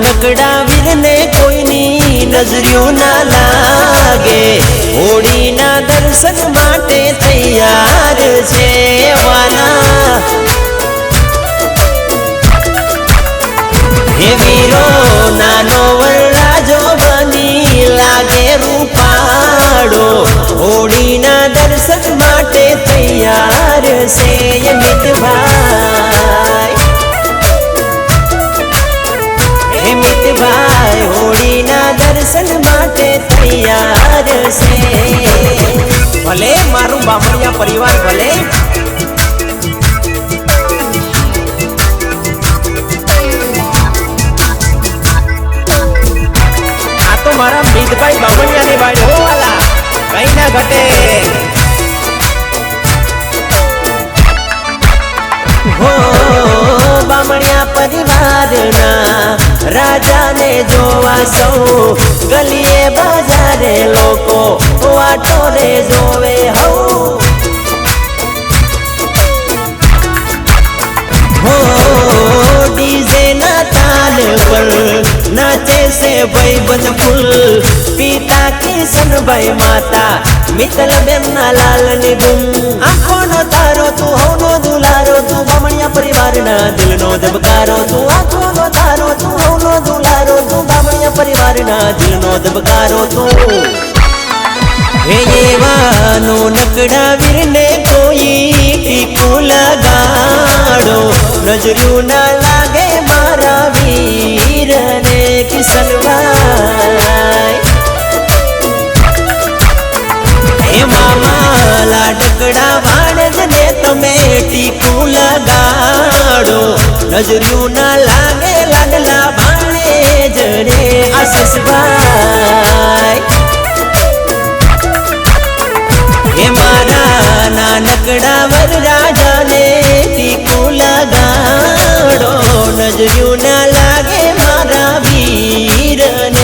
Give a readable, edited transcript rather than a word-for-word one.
નકડા વીરને કોઈની નજરિયું ના લાગે હોળીના દર્શન માટે તૈયાર છે વાલા હે વીરો નાનો વરરાજો બની લાગે રૂપાળો હોળીના દર્શન માટે તૈયાર છે મિતભાઈ હોળીના દર્શન માટે તૈયાર છે ભલે મારું બામણિયા પરિવાર ભલે આ તો મારા મિતભાઈ બામણિયાની વાડી હો વાલા કઈ ના ઘટે હો બામણિયા પરિવારના રાજાને જોવા સૌ ગલીએ બજારે લોકો વાટો રે જોવે હો ડીજે ના તાલ પર નાચે છે ભાઈબંધ ફૂલ પિતા કિશનભાઈ માતા મિત્તલ બેન ના લાલ ની ધૂમ આંખોનો તારો તું હોનો દુલારો તું બામણિયા પરિવારના દિલનો ધબકારો તું આંખોનો તારો તું હોનો દુલારો તું બામણિયા પરિવારના દિલનો ધબકારો તું હે એવાનો નકડા વીરને કોઈ ટીકું લગાડો નજરું ના લાગે મારા વીરને કિશનભાઈ હે મામા લાડકડા વાણજને તમે ટીકું લગાડો નજરું ના લાગે લાડલા ભાણેજને આશીષભાઈ હે મારા નાનકડા વરરાજાને ટીકું લગાડો નજરું ના લાગે મારા વીરને